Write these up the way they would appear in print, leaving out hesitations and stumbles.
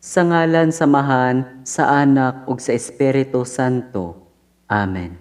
Sa ngalan samahan, sa Anak ug sa Espiritu Santo. Amen.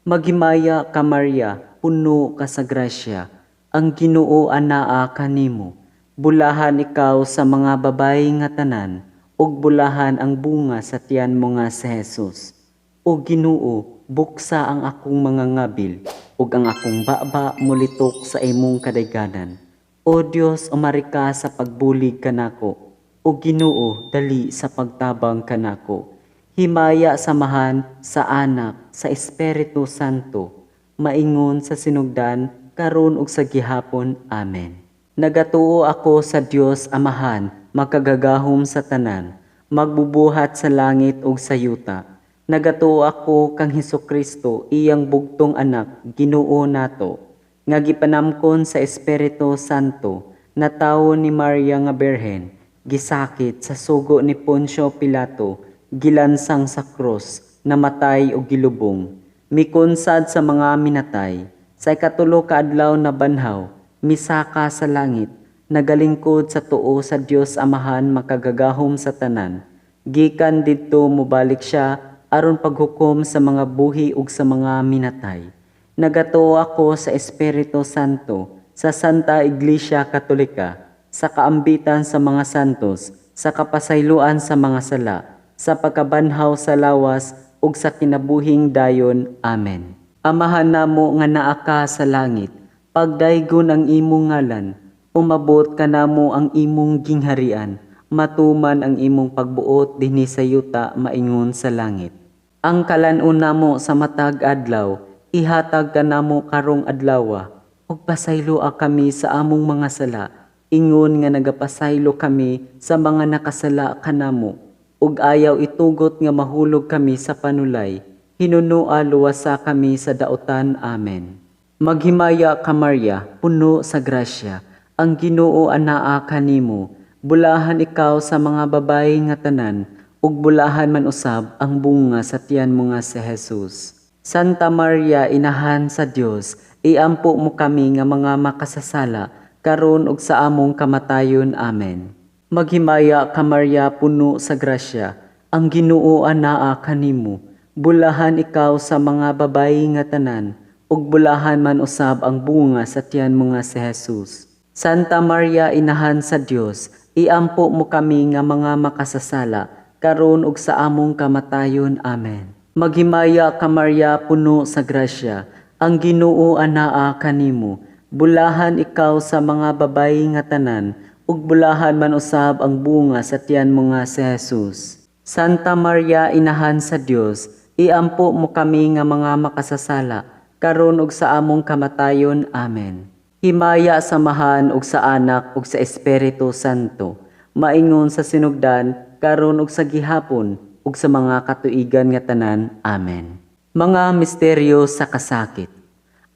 Maghimaya ka Maria, puno ka sa grasya, ang Ginoo anaa kanimo. Bulahan ikaw sa mga babayi nga tanan, ug bulahan ang bunga sa tiyan mo nga si Jesus. O Ginoo, buksa ang akong mga ngabil, ug ang akong baba mulitok sa imong kadayganan. O Dios, umari ka sa pagbulig kanako. O Ginoo, dali sa pagtabang kanako. Himaya samahan sa Anak, sa Espiritu Santo, maingon sa sinugdan, karon ug sa gihapon. Amen. Nagatuo ako sa Dios Amahan, makagagahom sa tanan, magbubuhat sa langit ug sa yuta. Nagatuo ako kang Hesukristo, iyang bugtong anak, Ginoo nato, nga gipanamkon sa Espiritu Santo, na tawo ni Maria nga Berhen, gisakit sa sugo ni Poncio Pilato, gilansang sa krus, namatay o gilubong, mikunsad sa mga minatay, sa ikatulo ka adlaw na banhaw, misaka sa langit, nagalingkod sa tuo sa Dios Amahan makagagahom sa tanan, gikan didto mobalik siya aron paghukom sa mga buhi ug sa mga minatay. Nagatuo ako sa Espiritu Santo, sa Santa Iglesia Katolika, sa kaambitan sa mga santos, sa kapasayloan sa mga sala, sa pagkabanhaw sa lawas, ug sa kinabuhing dayon. Amen. Amahan namo nga naa ka sa langit, pagdaygon ang imong ngalan, umabot ka namo ang imong gingharian, matuman ang imong pagbuot dinhi sa yuta maingon sa langit. Ang kalan-on namo sa matag adlaw, ihatag ka namo karong adlawa, ug pasayloa kami sa among mga sala, ingon nga nagapasaylo kami sa mga nakasala kanamo, ug ayaw itugot nga mahulog kami sa panulay, hinunua luwasa kami sa daotan. Amen. Maghimaya ka Maria, puno sa grasya, ang Ginoo anaa kanimo, bulahan ikaw sa mga babayi nga tanan, ug bulahan man usab ang bunga sa tiyan mo nga si Jesus. Santa Maria, inahan sa Dios, iampo mo kami nga mga makasasala, karon ug sa among kamatayon. Amen. Maghimaya ka Maria, puno sa grasya, ang Ginoo anaa kanimo, bulahan ikaw sa mga babayi nga tanan, ug bulahan man usab ang bunga sa tiyan mo nga si Jesus. Santa Maria, inahan sa Dios, iampo mo kami nga mga makasasala, karon ug sa among kamatayon. Amen. Maghimaya ka Maria, puno sa grasya, ang Ginoo anaa kanimo, bulahan ikaw sa mga babayi nga tanan, ug bulahan man usab ang bunga sa tiyan mo nga si Jesus. Santa Maria, inahan sa Dios, iampo mo kami nga mga makasasala, karon ug sa among kamatayon. Amen. Himaya samahan ug sa Anak ug sa Espiritu Santo, maingon sa sinugdan, karon ug sa gihapon, ug sa mga katuigan nga tanan. Amen. Mga misteryo sa kasakit.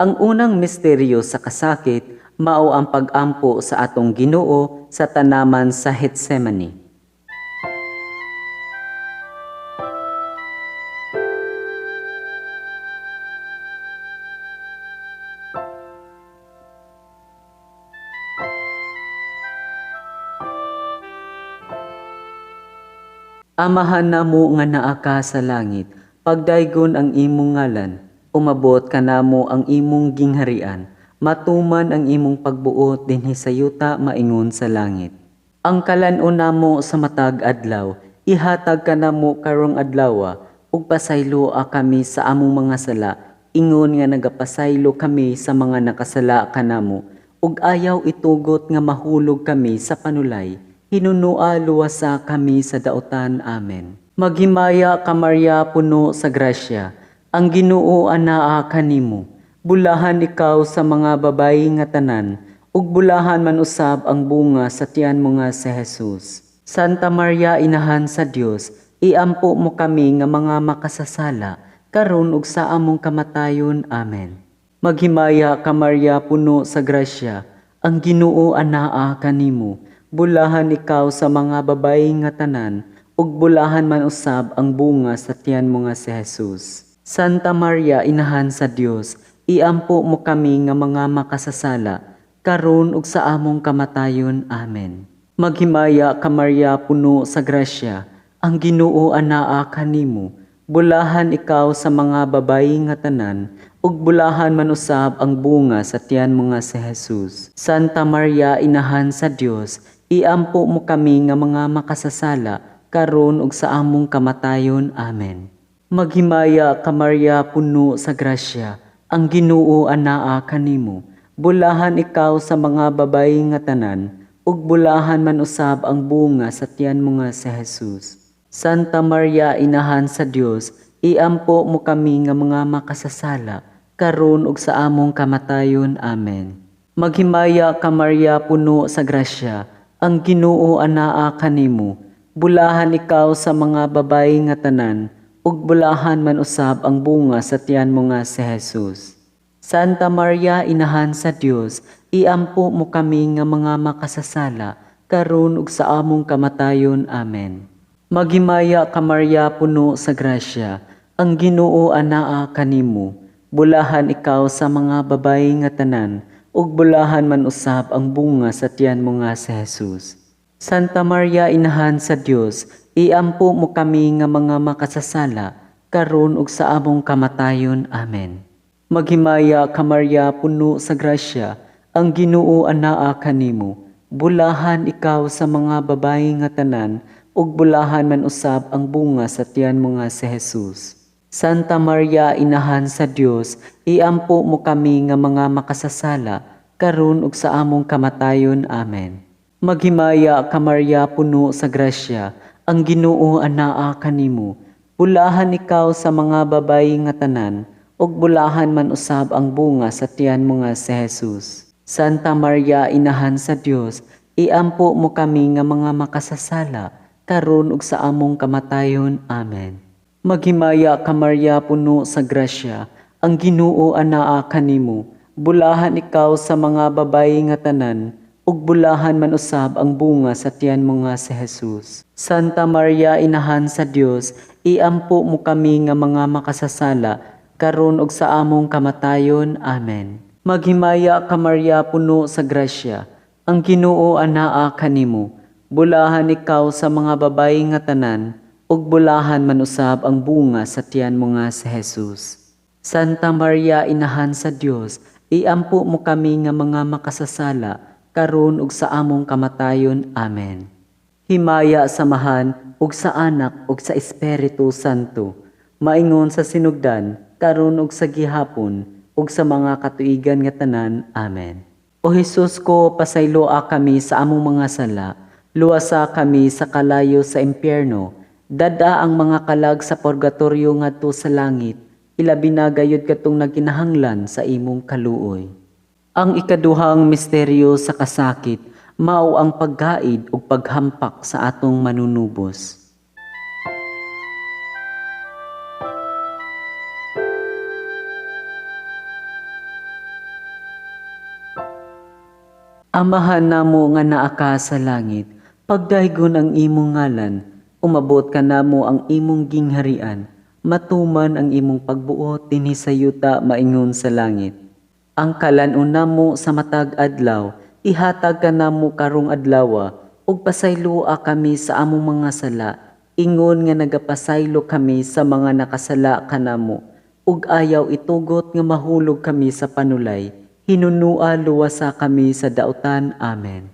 Ang unang misteryo sa kasakit mao ang pag-ampo sa atong Ginoo sa tanaman sa Getsemani. Amahan namo nga naa ka sa langit, pagdaygon ang imong ngalan, umabot ka namo ang imong gingharian, matuman ang imong pagbuot dinhi sa yuta maingon sa langit. Ang kalan-on namo sa matag adlaw, ihatag ka namo karong adlawa, ug pasayloa kami sa among mga sala, ingon nga nagapasaylo kami sa mga nakasala kanamo, ug ayaw itugot nga mahulog kami sa panulay, hinunua luwasa kami sa daotan. Amen. Maghimaya ka Maria, puno sa grasya, ang Ginoo anaa kanimo, bulahan ikaw sa mga babayi nga tanan, ug bulahan man usab ang bunga sa tiyan mo nga si Jesus. Santa Maria, inahan sa Dios, iampo mo kami nga mga makasasala, karon ug sa among kamatayon. Amen. Maghimaya ka Maria, puno sa grasya, ang Ginoo anaa kanimo, bulahan ikaw sa mga babayi nga tanan, ug bulahan man usab ang bunga sa tiyan mo nga si Jesus. Santa Maria, inahan sa Dios, iampo mo kami nga mga makasasala, karon ug sa among kamatayon. Amen. Maghimaya ka Maria puno sa grasya, ang Ginoo anaa kanimo. Bulahan ikaw sa mga babayi nga tanan, ug bulahan man usab ang bunga sa tiyan mo nga si Jesus. Santa Maria inahan sa Dios, iampo mo kami nga mga makasasala, karon ug sa among kamatayon. Amen. Maghimaya ka Maria puno sa grasya, ang Ginoo anaa kanimo. Bulahan ikaw sa mga babayi nga tanan, ug bulahan man usab ang bunga sa tiyan mo nga si Jesus. Santa Maria inahan sa Dios, iampo mo kami nga mga makasasala, karon ug sa among kamatayon. Amen. Maghimaya ka Maria puno sa grasya, ang Ginoo anaa kanimo. Bulahan ikaw sa mga babayi nga tanan, ug bulahan man usab ang bunga sa tiyan mo nga si Jesus. Santa Maria inahan sa Dios, iampo mo kami nga mga makasasala, karon ug sa among kamatayon. Amen. Maghimaya ka Maria puno sa grasya, ang Ginoo anaa kanimo. Bulahan ikaw sa mga babayi nga tanan, ug bulahan man usab ang bunga sa tiyan mo nga si Jesus. Santa Maria inahan sa Dios, iampo mo kami nga mga makasasala, karon ug sa among kamatayon. Amen. Maghimaya ka Maria puno sa grasya, ang Ginoo anaa kanimo. Bulahan ikaw sa mga babayi nga tanan, ug bulahan man usab ang bunga sa tiyan mo nga si Jesus. Santa Maria inahan sa Dios, iampo mo kami nga mga makasasala, karon ug sa among kamatayon. Amen. Maghimaya ka Maria puno sa grasya, ang Ginoo anaa kanimo. Bulahan ikaw sa mga babayi nga tanan, ug bulahan man usab ang bunga sa tiyan mo nga si Jesus. Santa Maria inahan sa Dios, iampo mo kami nga mga makasasala, karon ug sa among kamatayon. Amen. Maghimaya ka Maria puno sa grasya, ang Ginoo anaa kanimo. Bulahan ikaw sa mga babayi nga tanan, ug bulahan man usab ang bunga sa tiyan mo nga si Jesus. Santa Maria inahan sa Dios, iampo mo kami nga mga makasasala, karon ug sa among kamatayon. Amen. Maghimaya ka Maria puno sa grasya, ang Ginoo anaa kanimo. Bulahan ikaw sa mga babayi nga tanan, ug bulahan man usab ang bunga sa tiyan mo nga si Jesus. Santa Maria inahan sa Dios, iampo mo kami nga mga makasasala, karon ug sa among kamatayon. Amen. Himaya samahan ug sa Anak ug sa Espiritu Santo, maingon sa sinugdan, karon ug sa gihapon, ug sa mga katuigan nga tanan. Amen. O Hesus ko, pasayloa kami sa among mga sala, luwasa kami sa kalayo sa impyerno, dada ang mga kalag sa purgatorio ngadto sa langit, ilabi na gayud katong nagkinahanglan sa imong kaluoy. Ang ikaduhang misteryo sa kasakit, mao ang paggaid ug paghampak sa atong manunubos. Amahan namo nga naa ka sa langit, pagdaygon ang imong ngalan, umabot ka namo ang imong gingharian, matuman ang imong pagbuot dinhi sa yuta maingon sa langit. Ang kalan-on namo sa matag adlaw, ihatag ka namo karong adlaw, ug pasayloa kami sa among mga sala, ingon nga nagapasaylo kami sa mga nakasala kanamo, ug ayaw itugot nga mahulog kami sa panulay. Hinunua luwasa kami sa dautan. Amen.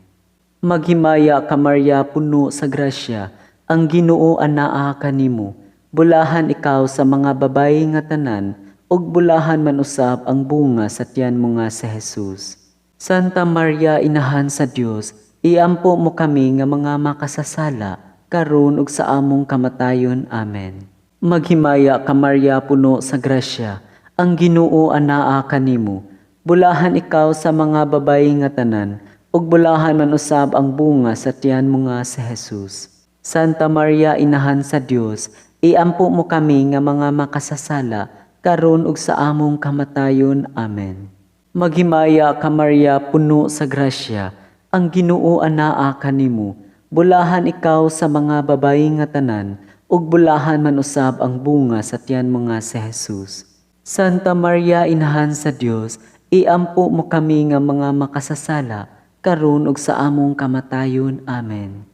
Maghimaya ka Maria puno sa grasya, ang Ginoo anaa kanimo. Bulahan ikaw sa mga babayi nga tanan, ug bulahan man usab ang bunga sa tiyan mo nga si Jesus. Santa Maria inahan sa Dios, iampo mo kami nga mga makasasala, karon ug sa among kamatayon. Amen. Maghimaya ka Maria puno sa grasya, ang Ginoo anaa kanimo. Bulahan ikaw sa mga babayi nga tanan, ug bulahan man usab ang bunga sa tiyan mo nga si Jesus. Santa Maria inahan sa Dios, iampo mo kami nga mga makasasala, karon ug sa among kamatayon. Amen. Maghimaya ka Maria puno sa grasya, ang Ginoo anaa kanimo. Bulahan ikaw sa mga babayi nga tanan, ug bulahan man usab ang bunga sa tiyan mo nga si Jesus. Santa Maria inahan sa Dios, iampo mo kami nga mga makasasala, karon ug sa among kamatayon. Amen.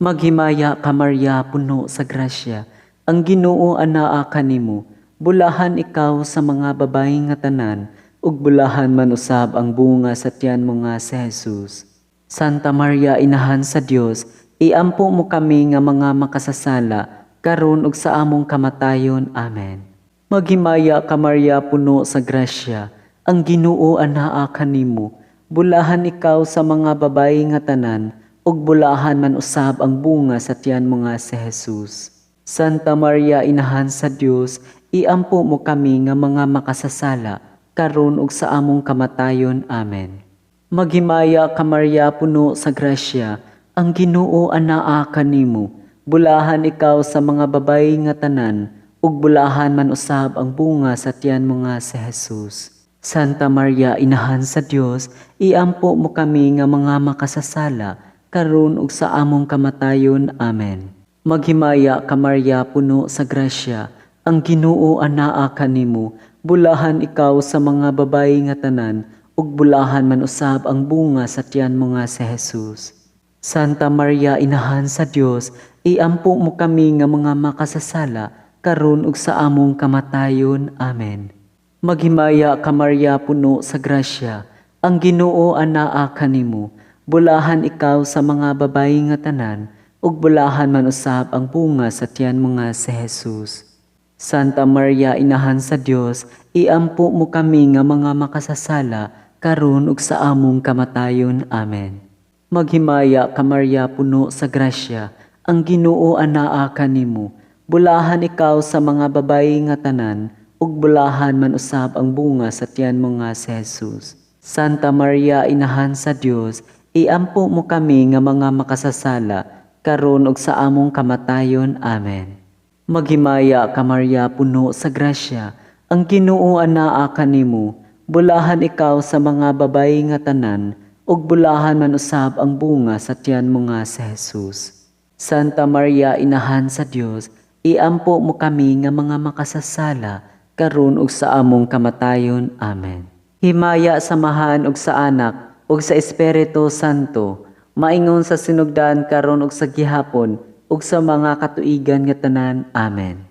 Maghimaya ka Maria, puno sa grasya, ang Ginoo anaa kanimo, bulahan ikaw sa mga babayi nga tanan, ug bulahan man usab ang bunga sa tiyan mo nga si Jesus. Santa Maria, inahan sa Dios, iampo mo kami nga mga makasasala, karon ug sa among kamatayon. Amen. Maghimaya ka Maria, puno sa grasya, ang Ginoo anaa kanimo, bulahan ikaw sa mga babayi nga tanan, ug bulahan man usab ang bunga sa tiyan mo nga si Jesus. Santa Maria, inahan sa Dios, iampo mo kami nga mga makasasala, karon ug sa among kamatayon. Amen. Maghimaya ka Maria, puno sa grasya, ang Ginoo anaa kanimo, bulahan ikaw sa mga babayi nga tanan, ug bulahan man usab ang bunga sa tiyan mo nga si Jesus. Santa Maria, inahan sa Dios, iampo mo kami nga mga makasasala, karon ug sa among kamatayon. Amen. Maghimaya ka Maria, puno sa grasya, ang Ginoo anaa kanimo, bulahan ikaw sa mga babayi nga tanan, ug bulahan man usab ang bunga sa tiyan mo nga si Jesus. Santa Maria, inahan sa Dios, iampo mo kami nga mga makasasala, karon ug sa among kamatayon. Amen. Maghimaya ka Maria, puno sa grasya, ang Ginoo anaa kanimo, bulahan ikaw sa mga babayi nga tanan, ug bulahan man usab ang bunga sa tiyan mo nga si Jesus. Santa Maria, inahan sa Dios, iampo mo kami nga mga makasasala, karon ug sa among kamatayon. Amen. Maghimaya ka Maria, puno sa grasya, ang Ginoo anaa kanimo, bulahan ikaw sa mga babayi nga tanan, ug bulahan man usab ang bunga sa tiyan mo nga si Jesus. Santa Maria, inahan sa Dios, iampo mo kami nga mga makasasala, karon ug sa among kamatayon. Amen. Maghimaya ka Maria, puno sa grasya, ang Ginoo anaa kanimo, bulahan ikaw sa mga babayi nga tanan, ug bulahan man usab ang bunga sa tiyan mo nga si Jesus. Santa Maria, inahan sa Dios, iampo mo kami nga mga makasasala, karon ug sa among kamatayon. Amen. Himaya samahan ug sa Anak ug sa Espiritu Santo, maingon sa sinugdan karon ug sa gihapon, ug sa mga katuigan nga tanan. Amen.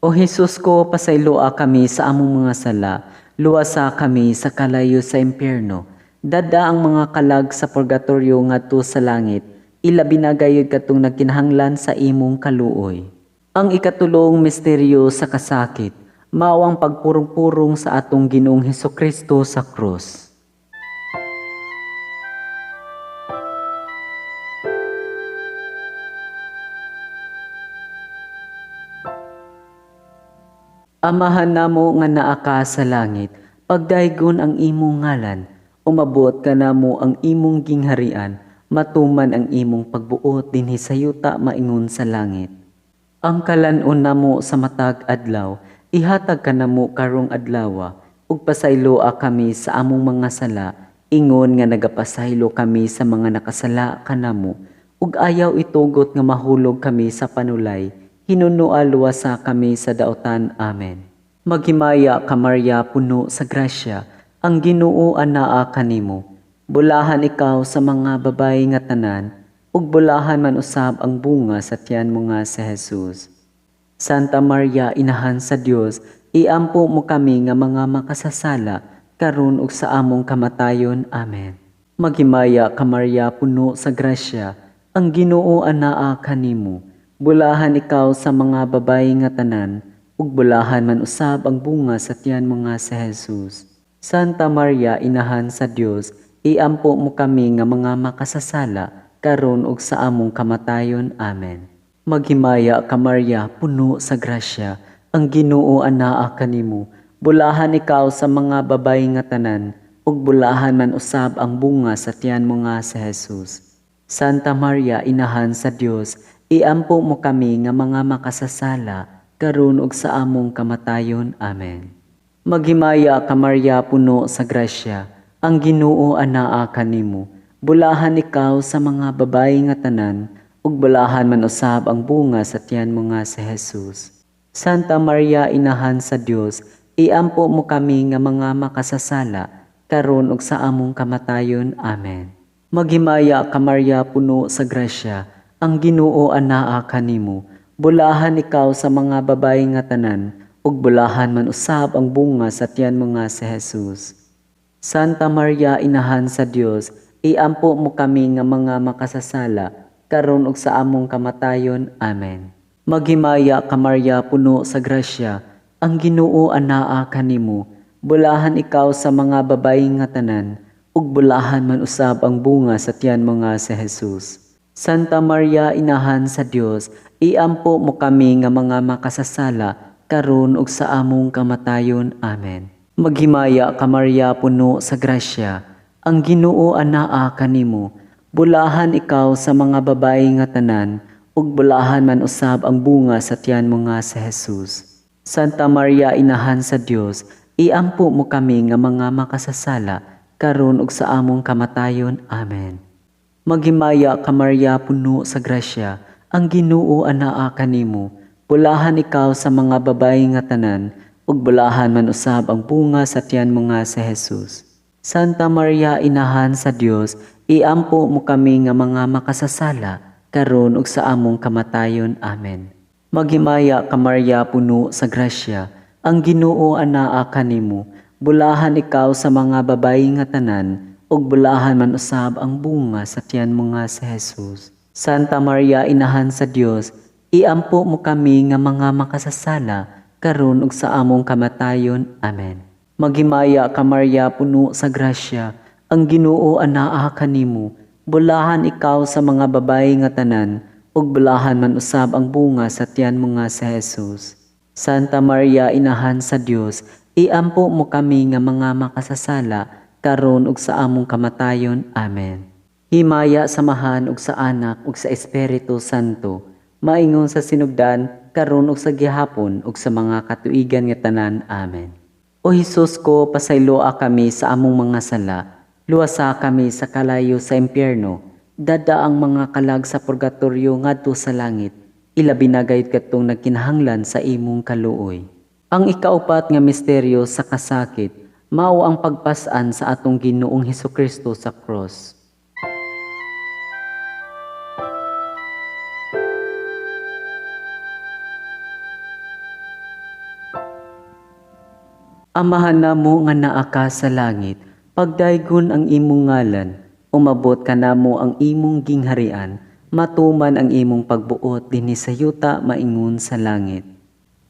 O Hesus ko, pasayloa kami sa among mga sala, luwasa kami sa kalayo sa impyerno, dada ang mga kalag sa purgatorio ngadto sa langit, ilabi na gayud katong nagkinahanglan sa imong kaluoy. Ang ikatulong misteryo sa kasakit, mao ang pagpurong-purong sa atong Ginoong Hesukristo sa krus. Amahan namo nga naa ka sa langit, pagdaygon ang imong ngalan, umabot ka namo ang imong gingharian, matuman ang imong pagbuot dinhi sa yuta maingon sa langit. Ang kalan-on namo sa matag adlaw, ihatag ka namo karong adlawa, ug pasayloa kami sa among mga sala, ingon nga nagapasaylo kami sa mga nakasala kanamo, ug ayaw itugot nga mahulog kami sa panulay, hinunua luwasa kami sa daotan. Amen. Maghimaya ka Maria, puno sa grasya, ang Ginoo anaa kanimo, bulahan ikaw sa mga babayi nga tanan, ug bulahan man usab ang bunga sa tiyan mo nga si Jesus. Santa Maria, inahan sa Dios, iampo mo kami nga mga makasasala, karon ug sa among kamatayon. Amen. Maghimaya ka Maria, puno sa grasya, ang Ginoo anaa kanimo, bulahan ikaw sa mga babayi nga tanan, ug bulahan man usab ang bunga sa tiyan mo nga si Jesus. Santa Maria, inahan sa Dios, iampo mo kami nga mga makasasala, karon ug sa among kamatayon. Amen. Maghimaya ka Maria, puno sa grasya, ang Ginoo anaa kanimo, bulahan ikaw sa mga babayi nga tanan, ug bulahan man usab ang bunga sa tiyan mo nga si Jesus. Santa Maria, inahan sa Dios, iampo mo kami nga mga makasasala, karon ug sa among kamatayon. Amen. Maghimaya ka Maria, puno sa grasya, ang Ginoo anaa kanimo, bulahan ikaw sa mga babayi nga tanan, ug bulahan man usab ang bunga sa tiyan mo nga si Jesus. Santa Maria, inahan sa Dios, iampo mo kami nga mga makasasala, karon ug sa among kamatayon. Amen. Maghimaya ka Maria puno sa grasya, ang Ginoo anaa kanimo. Bulahan ikaw sa mga babayi nga tanan, ug bulahan man usab ang bunga sa tiyan mo nga si Jesus. Santa Maria inahan sa Dios, iampo mo kami nga mga makasasala, karon ug sa among kamatayon. Amen. Maghimaya ka Maria puno sa grasya, ang Ginoo anaa kanimo. Bulahan ikaw sa mga babayi nga tanan, ug bulahan man usab ang bunga sa tiyan mo nga si Jesus. Santa Maria inahan sa Dios, iampo mo kami nga mga makasasala, karon ug sa among kamatayon. Amen. Maghimaya ka Maria puno sa grasya, ang Ginoo anaa kanimo. Bulahan ikaw sa mga babayi nga tanan, ug bulahan man usab ang bunga sa tiyan mo nga si Jesus. Santa Maria inahan sa Dios, iampo mo kami nga mga makasasala, karon ug sa among kamatayon. Amen. Maghimaya ka Maria puno sa grasya, ang Ginoo anaa kanimo. Bulahan ikaw sa mga babayi nga tanan, ug bulahan man usab ang bunga sa tiyan mo nga si Jesus. Santa Maria inahan sa Dios, iampo mo kami nga mga makasasala, karon ug sa among kamatayon. Amen. Maghimaya ka Maria puno sa grasya, ang Ginoo anaa kanimo. Bulahan ikaw sa mga babayi nga tanan, ug bulahan man usab ang bunga sa tiyan mo nga si Jesus. Santa Maria inahan sa Dios, iampo mo kami nga mga makasasala, karon ug sa among kamatayon. Amen. Maghimaya ka Maria puno sa grasya, ang Ginoo anaa kanimo. Bulahan ikaw sa mga babayi nga tanan, ug bulahan man usab ang bunga sa tiyan mo nga si Jesus. Santa Maria inahan sa Dios, iampo mo kami nga mga makasasala, karon ug sa among kamatayon. Amen. Himaya samahan ug sa Anak ug sa Espiritu Santo, maingon sa sinugdan, karon ug sa gihapon ug sa mga katuigan nga tanan. Amen. O Hesus ko, pasayloa kami sa among mga sala, luwasa kami sa kalayo sa impyerno, dada ang mga kalag sa purgatoryo ngadto sa langit, ilabi na gayud kadtong nagkinahanglan sa imong kaluoy. Ang ikaupat nga misteryo sa kasakit, mao ang pagpas-an sa atong Ginoong Hesukristo sa cross. Amahan namo nga naa ka sa langit, pagdaygon ang imong ngalan, umabot ka namo ang imong gingharian, matuman ang imong pagbuot dinhi sa yuta maingon sa langit.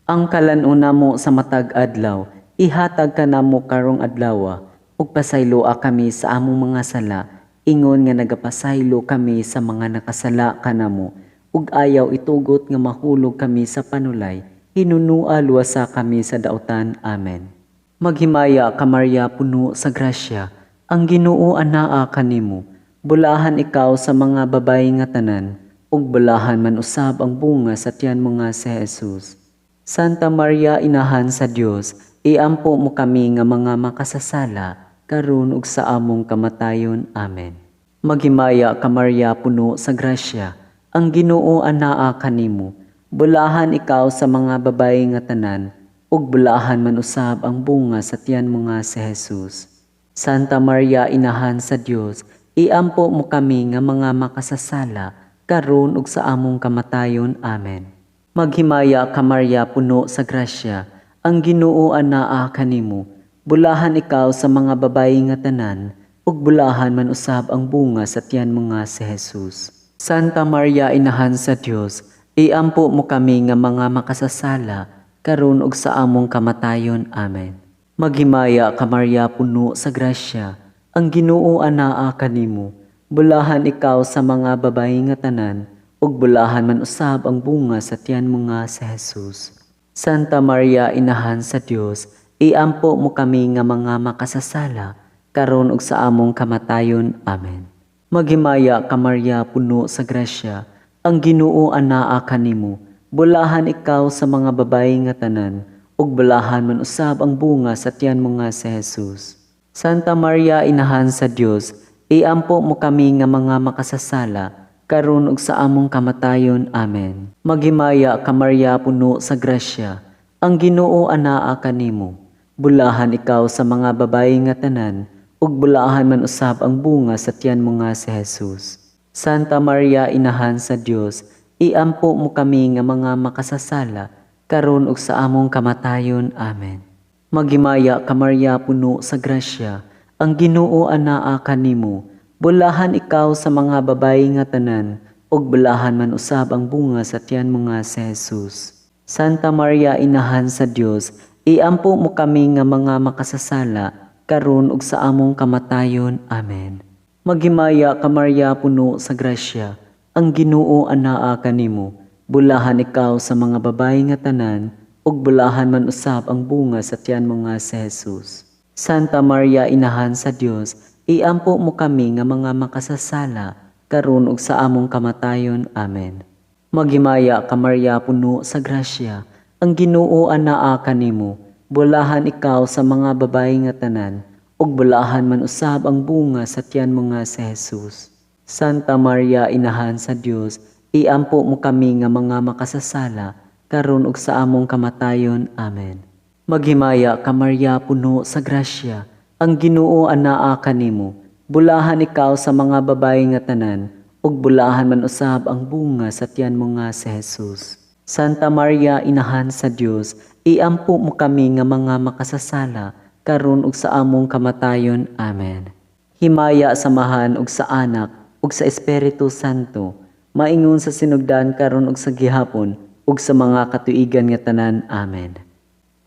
Ang kalan-on namo sa matag adlaw, ihatag ka namo karong adlaw, ug pasayloa kami sa among mga sala, ingon nga nagapasaylo kami sa mga nakasala kanamo, ug ayaw itugot nga mahulog kami sa panulay, hinunua luwasa kami sa dautan. Amen. Maghimaya ka Maria puno sa grasya, ang Ginoo anaa kanimo. Bulahan ikaw sa mga babayi nga tanan, ug bulahan man usab ang bunga sa tiyan mo nga si Jesus. Santa Maria inahan sa Dios, iampo mo kami nga mga makasasala, karon ug sa among kamatayon. Amen. Maghimaya ka Maria puno sa grasya, ang Ginoo anaa kanimo. Bulahan ikaw sa mga babayi nga tanan, ug bulahan man usab ang bunga sa tiyan mo nga si Jesus. Santa Maria inahan sa Dios, iampo mo kami nga mga makasasala, karon ug sa among kamatayon. Amen. Maghimaya ka Maria puno sa grasya, ang Ginoo anaa kanimo. Bulahan ikaw sa mga babayi nga tanan, ug bulahan man usab ang bunga sa tiyan mo nga si Jesus. Santa Maria inahan sa Dios, iampo mo kami nga mga makasasala, karon ug sa among kamatayon. Amen. Maghimaya ka Maria puno sa grasya, ang Ginoo anaa kanimo. Bulahan ikaw sa mga babayi nga tanan, ug bulahan man usab ang bunga sa tiyan mo nga si Jesus. Santa Maria inahan sa Dios, iampo mo kami nga mga makasasala, karon ug sa among kamatayon. Amen. Maghimaya ka Maria puno sa grasya, ang Ginoo anaa kanimo. Bulahan ikaw sa mga babayi nga tanan, ug bulahan man usab ang bunga sa tiyan mo nga si Jesus. Santa Maria inahan sa Dios, iampo mo kami nga mga makasasala, karon ug sa among kamatayon. Amen. Maghimaya ka Maria puno sa grasya, ang Ginoo anaa kanimo. Bulahan ikaw sa mga babayi nga tanan, ug bulahan man usab ang bunga sa tiyan mo nga si Jesus. Santa Maria, Inahan sa Dios, iampo mo kami nga mga makasasala, karon ug sa among kamatayon. Amen. Maghimaya ka Maria, puno sa grasya, ang Ginoo anaa kanimo, bulahan ikaw sa mga babayi nga tanan, ug bulahan man usab ang bunga sa tiyan mo nga si Jesus. Santa Maria, Inahan sa Dios, iampo mo kami nga mga makasasala, karon ug sa among kamatayon. Amen. Maghimaya ka Maria, puno sa grasya, ang Ginoo anaa kanimo, bulahan ikaw sa mga babayi nga tanan, ug bulahan man usab ang bunga sa tiyan mo nga si Jesus. Santa Maria, Inahan sa Dios, iampo mo kami nga mga makasasala, karon ug sa among kamatayon. Amen. Maghimaya ka Maria, puno sa grasya, ang Ginoo anaa kanimo, bulahan ikaw sa mga babayi nga tanan, ug bulahan man usab ang bunga sa tiyan mo nga si Jesus. Santa Maria, Inahan sa Dios, iampo mo kami nga mga makasasala, karon ug sa among kamatayon. Amen. Maghimaya ka Maria, puno sa grasya, ang Ginoo anaa kanimo, bulahan ikaw sa mga babayi nga tanan, ug bulahan man usab ang bunga sa tiyan mo nga si Jesus. Santa Maria, Inahan sa Dios, iampo mo kami nga mga makasasala, karon ug sa among kamatayon. Amen. Himaya samahan ug sa Anak ug sa Espiritu Santo, maingon sa sinugdan karon ug sa gihapon ug sa mga katuigan nga tanan. Amen.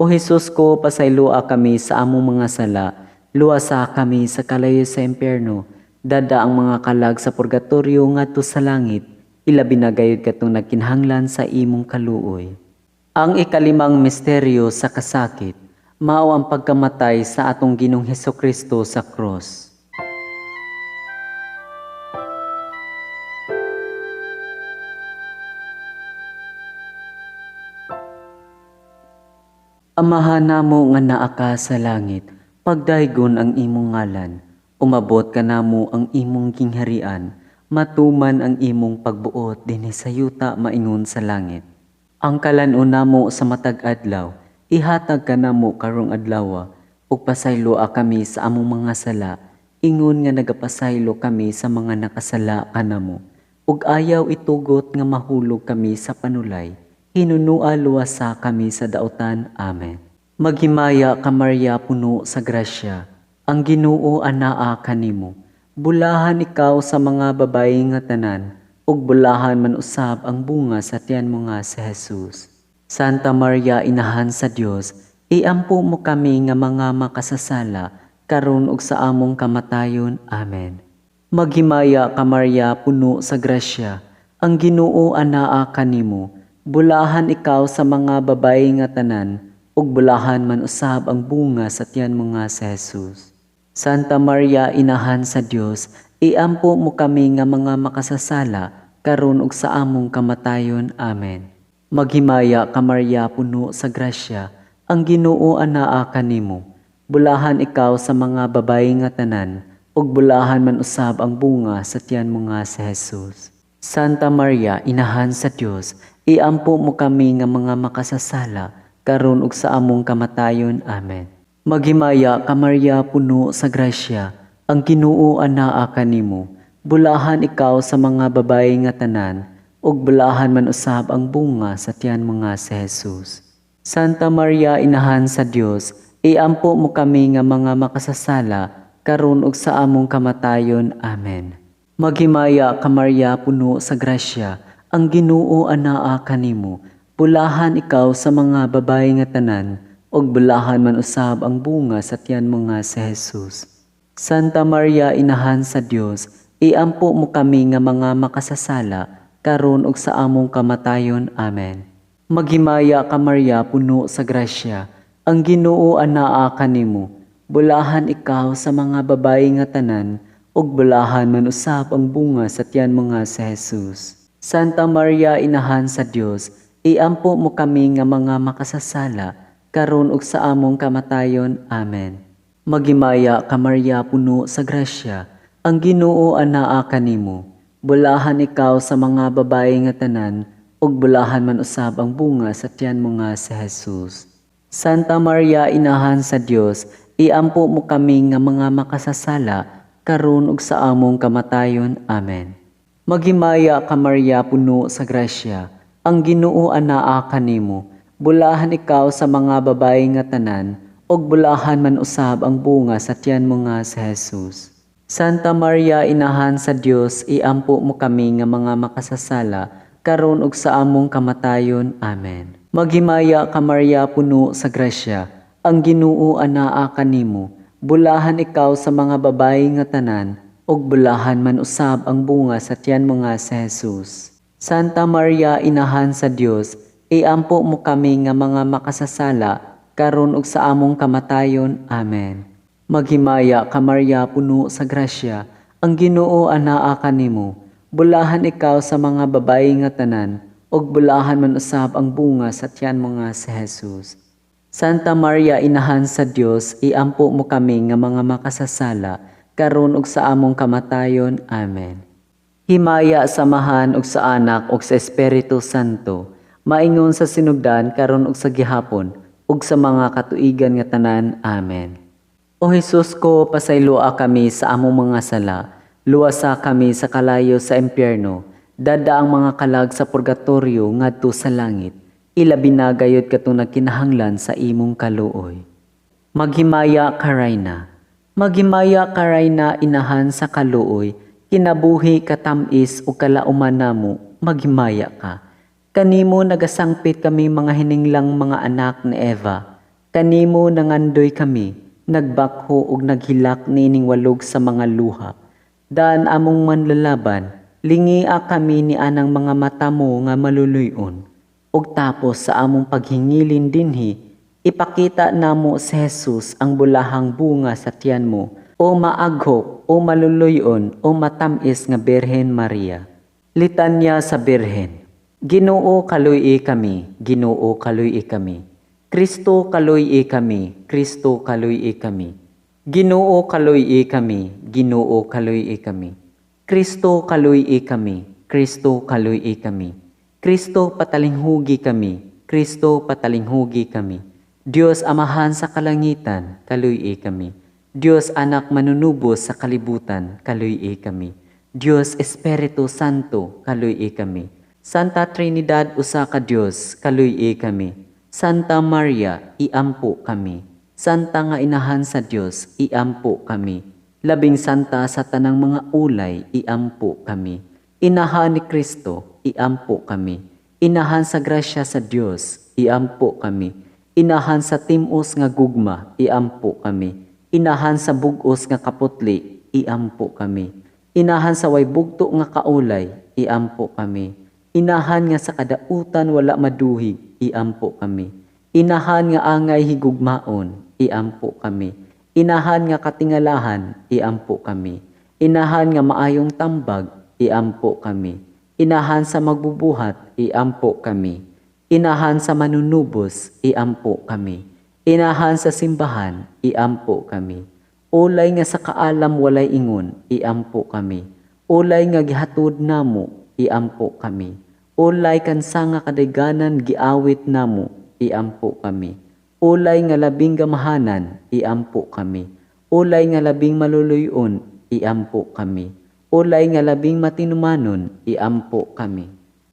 O Hesus ko, pasayloa kami sa among mga sala, luwasa kami sa kalayo sa impyerno, dada ang mga kalag sa purgatorio ngadto sa langit, ilabi na gayud katong nagkinahanglan sa imong kaluoy. Ang ikalimang misteryo sa kasakit, mao ang pagkamatay sa atong Ginoong Hesukristo sa krus. Amahan namo nga naa ka sa langit, pagdaygon ang imong ngalan, umabot ka namo ang imong gingharian, matuman ang imong pagbuot dinhi sa yuta maingon sa langit. Ang kalan-on namo sa matag adlaw, ihatag ka namo karong adlaw, ug pasayloa kami sa among mga sala, ingon nga nagapasaylo kami sa mga nakasala kanamo, ug ayaw itugot nga mahulog kami sa panulay, hinunua luwasa kami sa dautan. Amen. Maghimaya ka Maria, puno sa grasya, ang Ginoo anaa kanimo, bulahan ikaw sa mga babayi nga tanan, ug bulahan man usab ang bunga sa tiyan mo nga si Jesus. Santa Maria, Inahan sa Dios, iampo mo kami nga mga makasasala, karon ug sa among kamatayon. Amen. Maghimaya ka Maria, puno sa grasya, ang Ginoo anaa kanimo, bulahan ikaw sa mga babayi nga tanan, ug bulahan man usab ang bunga sa tiyan mo nga si Jesus. Santa Maria, Inahan sa Dios, iampo mo kami nga mga makasasala, karon ug sa among kamatayon. Amen. Maghimaya ka Maria, puno sa grasya, ang Ginoo anaa kanimo, bulahan ikaw sa mga babayi nga tanan, ug bulahan man usab ang bunga sa tiyan mo nga si Jesus. Santa Maria, Inahan sa Dios, iampo mo kami nga mga makasasala, karon ug sa among kamatayon. Amen. Maghimaya ka Maria, puno sa grasya, ang Ginoo anaa kanimo, bulahan ikaw sa mga babayi nga tanan, ug bulahan man usab ang bunga sa tiyan mo nga si Jesus. Santa Maria, Inahan sa Dios, iampo mo kami nga mga makasasala, karon ug sa among kamatayon. Amen. Maghimaya ka Maria, puno sa grasya, ang Ginoo anaa kanimo, bulahan ikaw sa mga babayi nga tanan, ug bulahan man usab ang bunga sa tiyan mo nga si Jesus. Santa Maria, Inahan sa Dios, iampo mo kami nga mga makasasala, karon ug sa among kamatayon. Amen. Maghimaya ka Maria, puno sa grasya, ang Ginoo anaa kanimo, bulahan ikaw sa mga babayi nga tanan, ug bulahan man usab ang bunga sa tiyan mo nga si Jesus. Santa Maria, Inahan sa Dios, iampo mo kami nga mga makasasala, karon ug sa among kamatayon. Amen. Maghimaya ka Maria, puno sa grasya, ang Ginoo anaa kanimo, bulahan ikaw sa mga babayi nga tanan, ug bulahan man usab ang bunga sa tiyan mo nga si Jesus. Santa Maria, Inahan sa Dios, iampo mo kami nga mga makasasala, karon ug sa among kamatayon. Amen. Maghimaya ka Maria, puno sa grasya, ang Ginoo anaa kanimo. Bulahan ikaw sa mga babaye nga tanan, og bulahan man usab ang bunga sa tiyan mo nga si Jesus. Santa Maria, inahan sa Dios, iampo mo kami nga mga makasasala, karon ug sa among kamatayon. Amen. Maghimaya ka Maria, puno sa grasya, ang Ginoo anaa kanimo. Bulahan ikaw sa mga babaye nga tanan, og bulahan man usab ang bunga sa tiyan mo nga si Jesus. Santa Maria, inahan sa Dios, iampo mo kami nga mga makasasala, karon ug sa among kamatayon. Amen. Maghimaya ka Maria, puno sa grasya, ang Ginoo anaa kanimo. Bulahan ikaw sa mga babaye nga tanan, og bulahan man usab ang bunga sa tiyan mo nga si Jesus. Santa Maria, inahan sa Dios, iampo mo kami nga mga makasasala, karon ug sa among kamatayon. Amen. Himaya samahan ug sa Anak ug sa Espiritu Santo, maingon sa sinugdan karon ug sa gihapon, ug sa mga katuigan nga tanan. Amen. O Jesus ko, pasayloa kami sa among mga sala, luwasa kami sa kalayo sa impyerno, dada ang mga kalag sa purgatorio ngadto sa langit, ilabi na gayud katong nagkinahanglan sa imong kaluoy. Maghimaya ka Rayna. Maghimaya ka Rayna, inahan sa kaluoy, kinabuhi katamis ug kalauman namo, maghimaya ka. Kanimo nagasangpit kami mga hininglang mga anak ni Eva, kanimo nangandoy kami, nagbakho ug naghilak nining walog sa mga luha. Daan among manlalaban, lingia kami ni anang mga mata mo nga maluluyon. Ug tapos sa among paghingilin dinhi, ipakita namo si Jesus ang bulahang bunga sa tiyan mo, o maaghok, o maluluyon, o matamis nga Birhen Maria. Litanya sa Birhen. Ginoo kaluy-i kami, Ginoo kaluy-i kami. Kristo kaluy-i kami, Kristo kaluy-i kami. Ginoo kaluy-i kami, Ginoo kaluy-i kami. Kristo kaluy-i kami, Kristo kaluy-i kami. Kristo patalinghugi kami, Kristo patalinghugi kami. Dios Amahan sa kalangitan, kaluy-i kami. Dios Anak manunubos sa kalibutan, kaluy-i kami. Dios Espiritu Santo, kaluy-i kami. Santa Trinidad usa ka Dios, kaluy-i kami. Santa Maria, iampo kami. Santa nga inahan sa Dios, iampo kami. Labing santa sa tanang mga ulay, iampo kami. Inahan ni Kristo, iampo kami. Inahan sa grasya sa Dios, iampo kami. Inahan sa timos nga gugma, iampo kami. Inahan sa bugos nga kaputli, iampo kami. Inahan sa way bugto nga kaulay, iampo kami. Inahan nga sa kadautan wala maduhig, iampo kami. Inahan nga angay higugmaon, iampo kami. Inahan nga katingalahan, iampo kami. Inahan nga maayong tambag, iampo kami. Inahan sa magbubuhat, iampo kami. Inahan sa manunubos, iampo kami. Inahan sa simbahan, iampo kami. Ulay nga sa kaalam walay ingon, iampo kami. Ulay nga gihatod namo, iampo kami. Ulay kansa nga kadayganan giawit namo, iampo kami. Ulay nga labing gamahanan, iampo kami. Ulay nga labing maluluyon, iampo kami. Ulay nga labing matinumanon, iampo kami.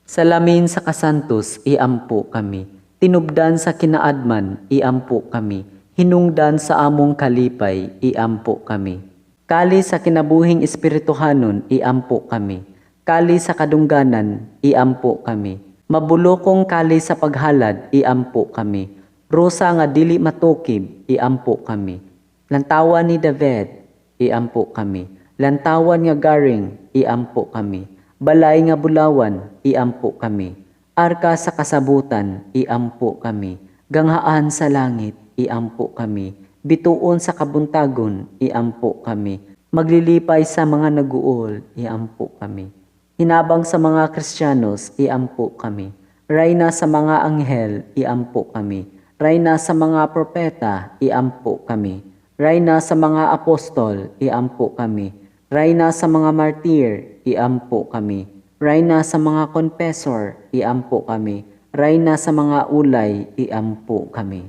Salamin sa kasantos, iampo kami. Tinubdan sa kinaadman, iampo kami. Hinungdan sa among kalipay, iampo kami. Kali sa kinabuhing espirituhanon, iampo kami. Kali sa kadungganan, iampo kami. Mabulokong kali sa paghalad, iampo kami. Rosa nga dili matukib, iampo kami. Lantawan ni David, iampo kami. Lantawan nga garing, iampo kami. Balay nga bulawan, iampo kami. Arka sa kasabutan, iampo kami. Ganghaan sa langit, iampo kami. Bituon sa kabuntagon, iampo kami. Maglilipay sa mga naguol, iampo kami. Hinabang sa mga Kristiyanos, iampo kami. Rayna sa mga anghel, iampo kami. Rayna sa mga propeta, iampo kami. Rayna sa mga apostol, iampo kami. Rayna sa mga martir, iampo kami. Rayna sa mga confessor, iampo kami. Rayna sa mga ulay, iampo kami.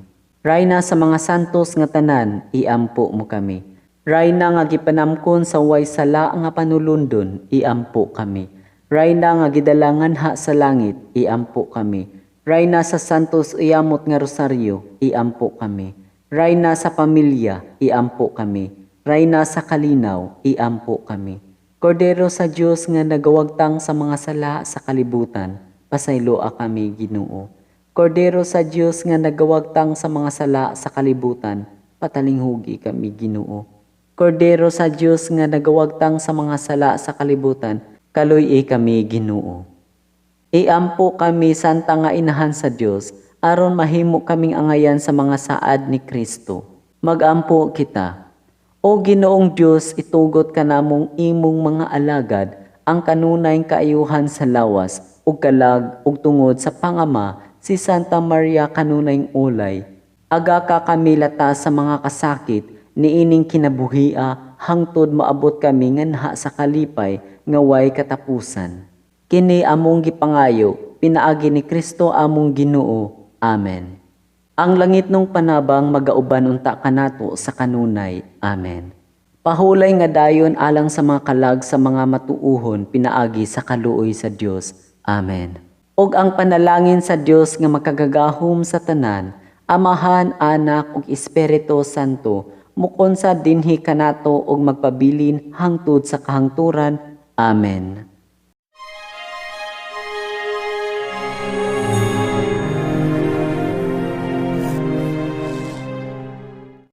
Rayna sa mga santos nga tanan, iampo mo kami. Rayna nga gipanamkon sa way sala nga panulundon, iampo kami. Rayna nga gidalangan ha sa langit, iampo kami. Rayna sa santos iamot nga rosaryo, iampo kami. Rayna sa pamilya, iampo kami. Rayna sa kalinaw, iampo kami. Kordero sa Dios nga nagawagtang sa mga sala sa kalibutan, pasayloa kami Ginoo. Kordero sa Dios nga nagawagtang sa mga sala sa kalibutan, patalinghugi kami Ginoo. Kordero sa Dios nga nagawagtang sa mga sala sa kalibutan, kaluy kami Ginoo. Iampo kami santa nga inahan sa Dios, aron mahimo kaming angayan sa mga saad ni Kristo. Magampo kita. O Ginoong Dios, itugot ka namong imong mga alagad ang kanunayng kaayuhan sa lawas ug kalag ug tungod sa pangama si Santa Maria kanunayng ulay. Aga ka kami lata sa mga kasakit niining kinabuhia hangtod maabot kami nganha sa kalipay nga way katapusan. Kini among gipangayo, pinaagi ni Kristo among Ginoo. Amen. Ang langit nung panabang magauban unta kanato sa kanunay. Amen. Pahulay nga dayon alang sa mga kalag sa mga matuuhon pinaagi sa kaluoy sa Dios. Amen. Og ang panalangin sa Dios nga makagagahom sa tanan, Amahan, Anak ug Espiritu Santo, mukon sa dinhi kanato og magpabilin hangtod sa kahangturan. Amen.